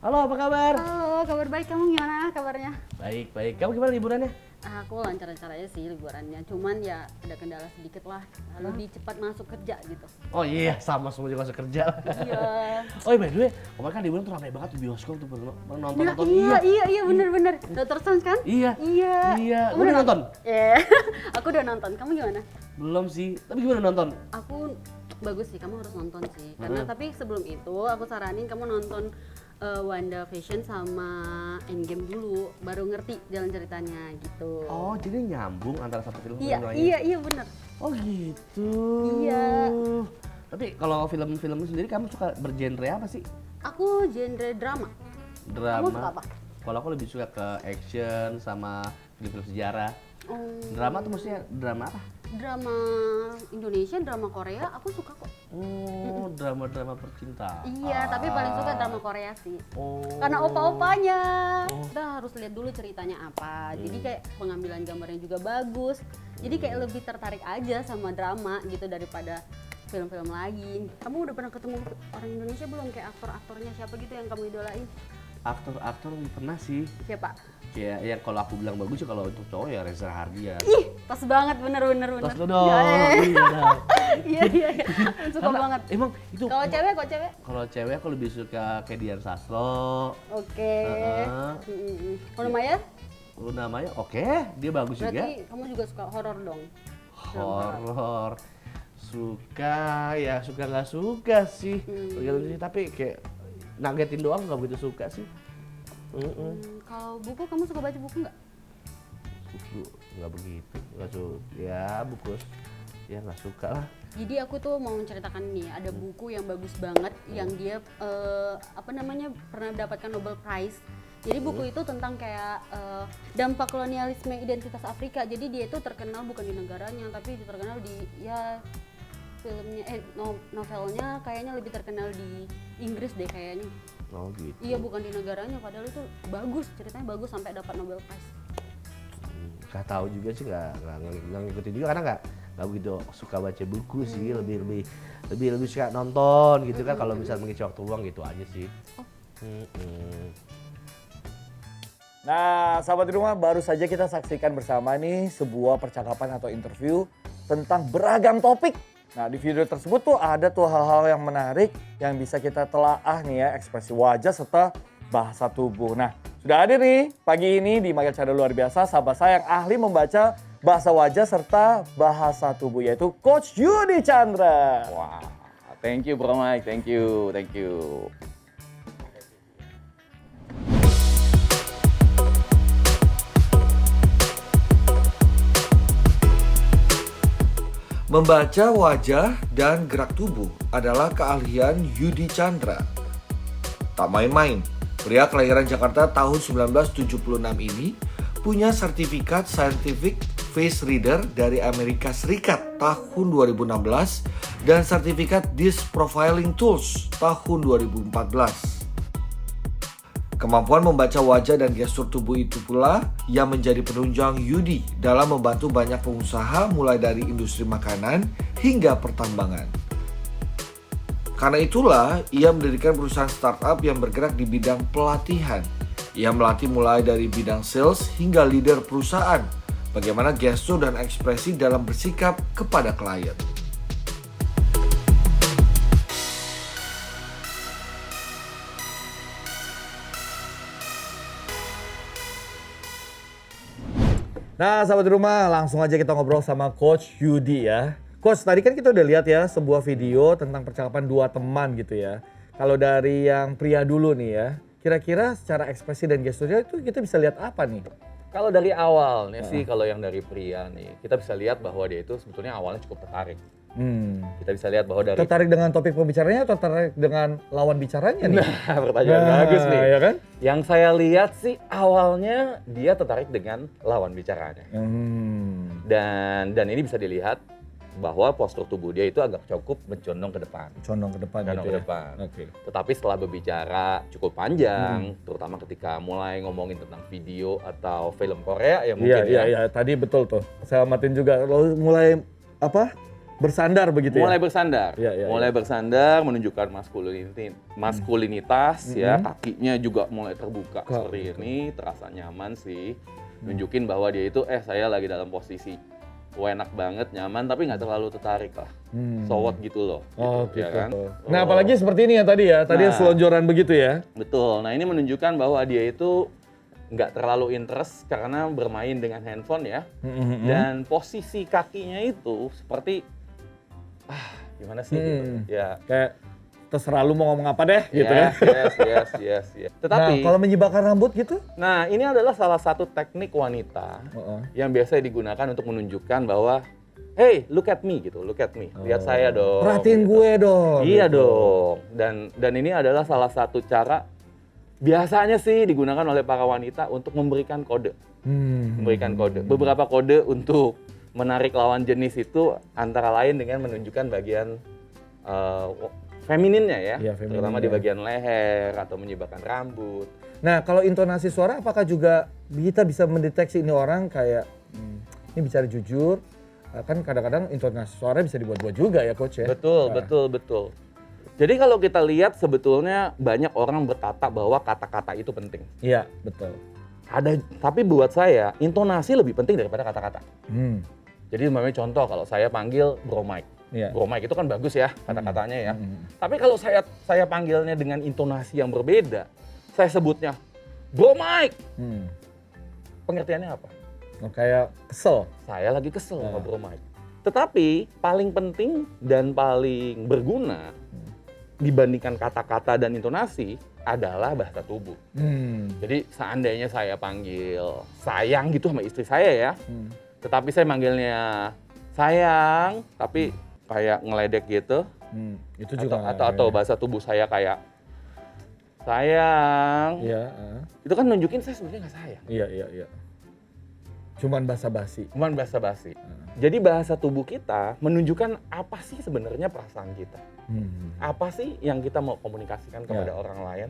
Halo, apa kabar? Halo, kabar baik. Kamu gimana kabarnya? Baik, baik. Kamu gimana liburannya? Aku lancar-lancar aja sih liburannya. Cuman ya ada kendala sedikit lah. Lebih cepat masuk kerja gitu. Oh iya, sama semua juga masuk kerja. Iya. Oh iya, by the way, kemarin kan liburan tuh ramai banget di bioskop tuh nonton. Iya bener. Dr. Strange kan? Iya. Iya. Kamu udah nonton? Iya. Aku udah nonton. Kamu gimana? Belum sih, tapi gimana nonton? Aku bagus sih, kamu harus nonton sih. Karena tapi sebelum itu aku saranin kamu nonton WandaVision sama Endgame dulu, baru ngerti jalan ceritanya gitu. Oh, jadi nyambung antara satu film Iya, sama yang lainnya? iya bener. Oh gitu. Iya. Tapi kalau film-film sendiri kamu suka bergenre apa sih? Aku genre drama. Drama. Kamu suka apa? Kalau aku lebih suka ke action sama film-film sejarah. Oh, Drama tuh maksudnya drama apa? drama Indonesia, drama Korea, aku suka kok. Oh, drama-drama percintaan. Iya, tapi paling suka drama Korea sih. Oh. Karena opa-opanya. Oh. Kita harus lihat dulu ceritanya apa. Jadi kayak pengambilan gambarnya juga bagus. Jadi kayak lebih tertarik aja sama drama gitu daripada film-film lain. Kamu udah pernah ketemu orang Indonesia belum? Kayak aktor-aktornya siapa gitu yang kamu idolain? Aktor-aktor pernah sih. Siapa? Kayak yang kalau aku bilang bagus ya kalau untuk cowok ya Reza Rahardian. Ih, pas banget bener. Tas lo dong. Ya, Iya dong. iya. Suka Karena banget. Emang itu Kalau cewek, kok cewek? kalau cewek aku lebih suka kayak Dian Sastro. Oke. Heeh. Luna Maya? Luna Maya, oke, dia bagus juga. Berarti kamu juga suka horor dong? Horor. Suka nggak suka sih. Tergantung sih, tapi kayak ngagetin doang nggak begitu suka sih. Kalau buku, kamu suka baca buku nggak? Buku nggak begitu, nggak suka. Ya buku ya nggak suka lah. Jadi aku tuh mau menceritakan nih, ada buku yang bagus banget yang dia pernah mendapatkan Nobel Prize. Jadi buku itu tentang kayak dampak kolonialisme identitas Afrika. Jadi dia itu terkenal bukan di negaranya, tapi terkenal di filmnya novelnya kayaknya lebih terkenal di Inggris deh kayaknya. Oh gitu. Iya, bukan di negaranya, padahal itu bagus, ceritanya bagus sampai dapat Nobel Prize. Nggak tahu juga sih, nggak ngikutin juga karena nggak begitu suka baca buku sih, lebih suka nonton gitu kan kalau misalnya mengisi waktu luang gitu aja sih. Nah, sahabat di rumah, baru saja kita saksikan bersama nih sebuah percakapan atau interview tentang beragam topik. Nah, di video tersebut tuh ada tuh hal-hal yang menarik yang bisa kita telaah nih ya, ekspresi wajah serta bahasa tubuh. Nah, sudah ada nih pagi ini di Magang Cara Luar Biasa sahabat saya yang ahli membaca bahasa wajah serta bahasa tubuh, yaitu Coach Yudi Chandra. Wah, thank you Bro Mike, thank you. Membaca wajah dan gerak tubuh adalah keahlian Yudi Chandra. Tak main-main, pria kelahiran Jakarta tahun 1976 ini punya sertifikat Scientific Face Reader dari Amerika Serikat tahun 2016 dan sertifikat Disc Profiling Tools tahun 2014. Kemampuan membaca wajah dan gestur tubuh itu pula yang menjadi penunjang Yudi dalam membantu banyak pengusaha mulai dari industri makanan hingga pertambangan. Karena itulah, ia mendirikan perusahaan startup yang bergerak di bidang pelatihan. Ia melatih mulai dari bidang sales hingga leader perusahaan, bagaimana gestur dan ekspresi dalam bersikap kepada klien. Nah, sahabat di rumah, langsung aja kita ngobrol sama Coach Yudi ya. Coach, tadi kan kita udah lihat ya sebuah video tentang percakapan dua teman gitu ya. Kalau dari yang pria dulu nih ya, kira-kira secara ekspresi dan gesturnya itu kita bisa lihat apa nih? Kalau dari awalnya sih, kalau yang dari pria nih, kita bisa lihat bahwa dia itu sebetulnya awalnya cukup tertarik. Kita bisa lihat bahwa dari... Tertarik dengan topik pembicaranya atau tertarik dengan lawan bicaranya nih? Nah, pertanyaan bagus nih. Ya kan? Yang saya lihat sih awalnya dia tertarik dengan lawan bicaranya. Dan ini bisa dilihat bahwa postur tubuh dia itu agak cukup mencondong ke depan. Condong ke depan Condong gitu ke ya? depan. Oke. Tetapi setelah berbicara cukup panjang, terutama ketika mulai ngomongin tentang video atau film Korea ya mungkin Iya. Tadi betul tuh. Saya amatin juga. Lalu mulai bersandar begitu mulai ya? bersandar, Iya, iya, mulai bersandar, menunjukkan maskulinitas ya, kakinya juga mulai terbuka seperti ini, terasa nyaman sih, nunjukin bahwa dia itu saya lagi dalam posisi enak banget, nyaman, tapi nggak terlalu tertarik lah, sowot gitu loh, Oh gitu, gitu. ya kan? Nah apalagi seperti ini ya tadi ya, tadi Nah. selonjoran begitu ya? Betul. Nah ini menunjukkan bahwa dia itu nggak terlalu interest karena bermain dengan handphone ya, dan posisi kakinya itu seperti gimana sih gitu ya. Kayak terserah lu mau ngomong apa deh gitu ya. Yes. Nah Tetapi, kalau menyibarkan rambut gitu? nah ini adalah salah satu teknik wanita yang biasa digunakan untuk menunjukkan bahwa, hey, look at me gitu, look at me, lihat saya dong. Perhatiin gitu. gue dong. Iya gitu. dong. Dan ini adalah salah satu cara biasanya sih digunakan oleh para wanita untuk memberikan kode. Memberikan kode. Beberapa kode untuk menarik lawan jenis itu antara lain dengan menunjukkan bagian femininnya ya, Iya, feminin terutama ya. di bagian leher atau menyibarkan rambut. Nah kalau intonasi suara apakah juga kita bisa mendeteksi ini orang kayak ini bicara jujur, kan kadang-kadang intonasi suara bisa dibuat-buat juga ya coach ya? Betul, Nah. betul. Jadi kalau kita lihat sebetulnya banyak orang berkata bahwa kata-kata itu penting. Iya betul. Tapi buat saya intonasi lebih penting daripada kata-kata. Jadi umpamanya contoh kalau saya panggil Bro Mike. Iya. Bro Mike itu kan bagus ya kata-katanya ya. Tapi kalau saya panggilnya dengan intonasi yang berbeda, saya sebutnya Bro Mike. Pengertiannya apa? Oh, kayak kesel. Saya lagi kesel sama Bro Mike. Tetapi paling penting dan paling berguna dibandingkan kata-kata dan intonasi adalah bahasa tubuh. Jadi seandainya saya panggil sayang gitu sama istri saya ya, tetapi saya manggilnya sayang, tapi kayak ngeledek gitu, Itu juga atau bahasa tubuh saya kayak sayang, Iya. itu kan nunjukin saya sebenarnya nggak sayang. Iya. Cuman basa-basi. Cuman basa-basi. Jadi bahasa tubuh kita menunjukkan apa sih sebenarnya perasaan kita. Apa sih yang kita mau komunikasikan kepada orang lain.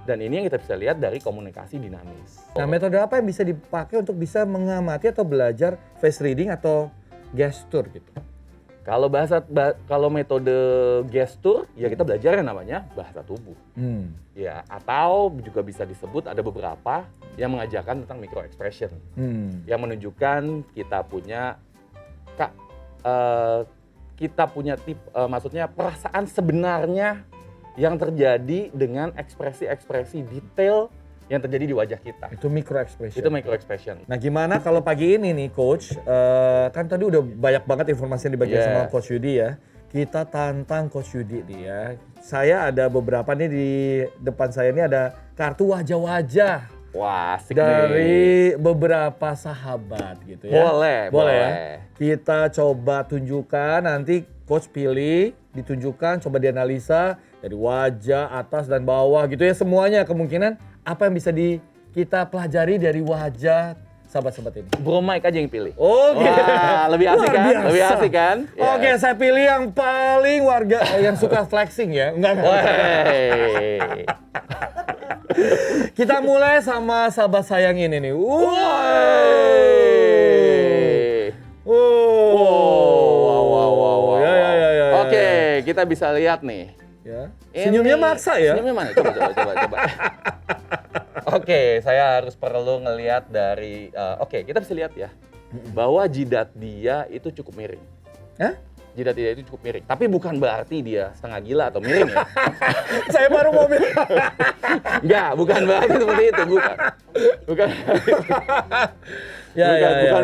Dan ini yang kita bisa lihat dari komunikasi dinamis. Nah metode apa yang bisa dipakai untuk bisa mengamati atau belajar face reading atau gestur gitu? Kalau metode gestur, ya kita belajar yang namanya bahasa tubuh. Ya, atau juga bisa disebut ada beberapa yang mengajarkan tentang micro expression. Yang menunjukkan kita punya maksudnya perasaan sebenarnya yang terjadi dengan ekspresi-ekspresi detail yang terjadi di wajah kita. Itu micro expression. Itu micro expression. Nah gimana kalau pagi ini nih coach, kan tadi udah banyak banget informasi yang dibagikan sama coach Yudi ya. Kita tantang coach Yudi nih ya. Saya ada beberapa nih di depan saya ini ada kartu wajah-wajah. Wah, asik Dari beberapa sahabat gitu ya. Boleh. Ya. Kita coba tunjukkan, nanti coach pilih, ditunjukkan, coba dianalisa dari wajah, atas dan bawah gitu ya. Semuanya kemungkinan apa yang bisa kita pelajari dari wajah sahabat-sahabat ini. Bro Mike aja yang pilih. Oh gitu. Wah, lebih asik Luar kan? biasa. Lebih asik kan? Oke, saya pilih yang paling warga yang suka flexing ya. Enggak. Wey. Kita mulai sama sahabat sayang ini nih. Wow. Ya. Oke, kita bisa lihat nih. Ya. Senyumnya maksa ya. Senyumnya mana? Coba. Oke, saya harus perlu ngelihat dari. Oke, kita bisa lihat ya bahwa jidat dia itu cukup miring. Hah? Jidat dia itu cukup miring. Tapi bukan berarti dia setengah gila atau miring ya. Saya baru mau bilang. Enggak, bukan berarti seperti itu, bukan. Bukan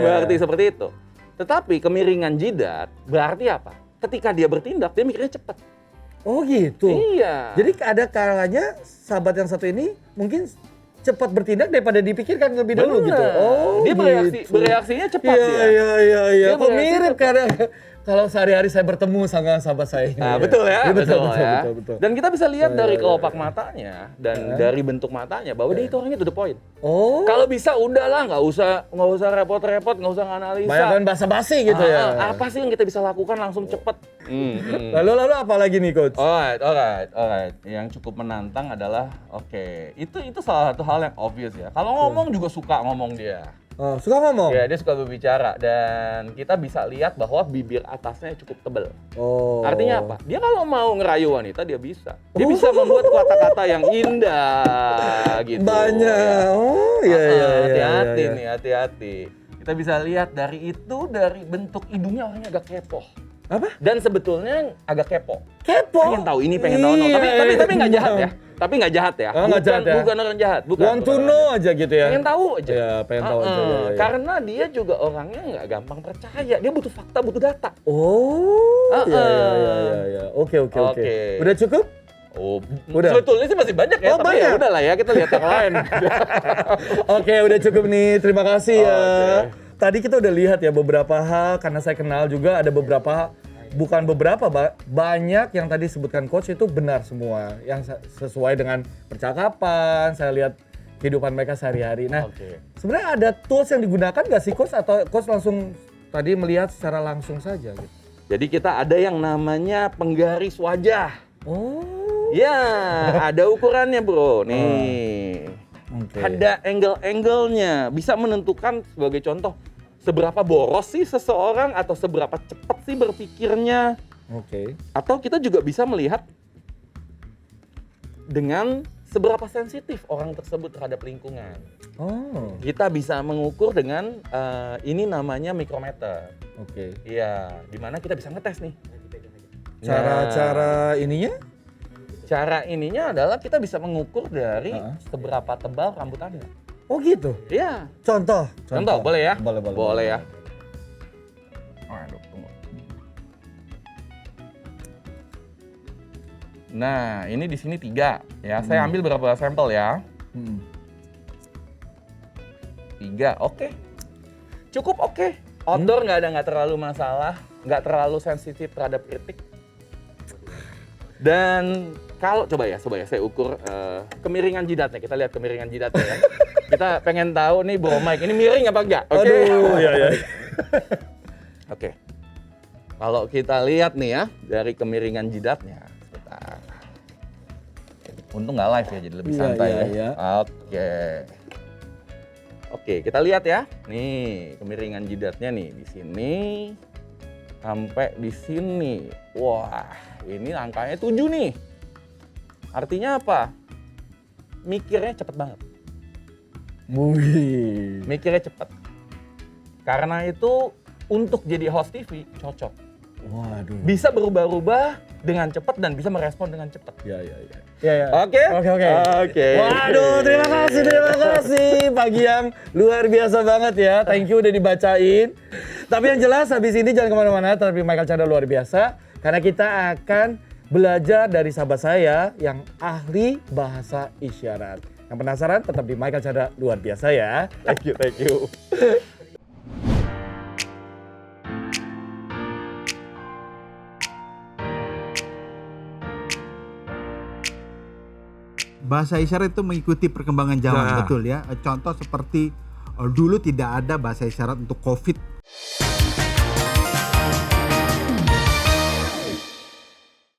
berarti seperti itu. Tetapi kemiringan jidat berarti apa? Ketika dia bertindak, dia mikirnya cepat. Oh gitu. Iya. Jadi ada kalanya sahabat yang satu ini mungkin cepat bertindak daripada dipikirkan lebih dulu Bener. gitu. Oh, dia gitu. bereaksinya cepat dia. Iya. Dia Kok bereaksi mirip cepat. karena kalau sehari-hari saya bertemu sama sahabat saya ini. Nah, betul ya, Iya, betul. Dan kita bisa lihat dari Iya. kelopak matanya dan dari bentuk matanya bahwa dia itu orangnya to the point. Oh. Kalau bisa udahlah, nggak usah repot-repot, nggak usah analisa. Bayangkan basa-basi gitu ya. Apa sih yang kita bisa lakukan langsung cepet? Lalu apa lagi nih coach? Alright. Yang cukup menantang adalah itu salah satu hal yang obvious ya. Kalau ngomong juga suka ngomong dia. Oh, suka ngomong? Ya, dia suka berbicara dan kita bisa lihat bahwa bibir atasnya cukup tebal. Oh. Artinya apa? Dia kalau mau ngerayu wanita dia bisa. Dia bisa membuat kata-kata yang indah gitu. Banyak. Ya. Oh, iya iya. Hati-hati iya. nih, hati-hati. Kita bisa lihat dari bentuk hidungnya orangnya agak kepo. Apa? Dan sebetulnya agak kepo. Kepo. Pengen tahu ini, pengen tahu no. Tapi nggak jahat ya. Tapi nggak jahat ya. Oh, nggak jahat ya? Bukan orang jahat. Bukan. Want to know aja gitu ya. Pengen tahu aja. Ya, pengen tahu aja. Ya. Karena dia juga orangnya nggak gampang percaya. Dia butuh fakta, butuh data. Oh. Iya. Oke. Oke. Udah cukup? Oh, Udah. sebetulnya sih masih banyak ya. Oh, tapi banyak? ya udah lah ya, kita lihat yang lain. Oke, udah cukup nih. Terima kasih ya. Oke. Tadi kita udah lihat ya beberapa hal, karena saya kenal juga ada banyak yang tadi sebutkan coach itu benar semua. Yang sesuai dengan percakapan, saya lihat kehidupan mereka sehari-hari. Nah, Oke. sebenarnya ada tools yang digunakan nggak sih coach? Atau coach langsung tadi melihat secara langsung saja gitu? Jadi kita ada yang namanya penggaris wajah. Oh. Ya, ada ukurannya bro. Nih. Oke. Ada angle-angle-nya, bisa menentukan sebagai contoh seberapa boros sih seseorang atau seberapa cepat sih berpikirnya. Oke. Atau kita juga bisa melihat dengan seberapa sensitif orang tersebut terhadap lingkungan. Oh. Kita bisa mengukur dengan ini namanya mikrometer. Oke. Iya, dimana kita bisa ngetes nih. Cara ininya? Cara ininya adalah kita bisa mengukur dari seberapa tebal rambut Anda. Oh gitu. Iya. Contoh. Boleh ya? Boleh. Ya. Aduh, tunggu. Nah, ini di sini 3 ya. Saya ambil beberapa sampel ya. 3, oke. Cukup oke. Outdoor nggak terlalu masalah, nggak terlalu sensitif terhadap kritik. Dan kalau coba ya saya ukur kemiringan jidatnya. Kita lihat kemiringan jidatnya ya. Kita pengen tahu nih Bro Mike, ini miring apa enggak? Oke. Aduh, ya. Oke. Kalau kita lihat nih ya dari kemiringan jidatnya. Sebentar. Untung nggak live ya, jadi lebih santai ya. Oke. Oke, kita lihat ya. Nih, kemiringan jidatnya nih di sini sampai di sini. Wah, ini angkanya 7 nih. Artinya apa? Mikirnya cepet banget. Wih. Mikirnya cepet. Karena itu untuk jadi host TV cocok. Waduh. Bisa berubah-ubah dengan cepat dan bisa merespon dengan cepat. Ya. Oke. Waduh, terima kasih. Pagi yang luar biasa banget ya. Thank you udah dibacain. Tapi yang jelas habis ini jangan kemana-mana, tapi Michael Chandra luar biasa. Karena kita akan belajar dari sahabat saya yang ahli bahasa isyarat. Yang penasaran tetap di Michael Chandra luar biasa ya. Thank you. Bahasa isyarat itu mengikuti perkembangan zaman, betul ya. Contoh seperti dulu tidak ada bahasa isyarat untuk COVID.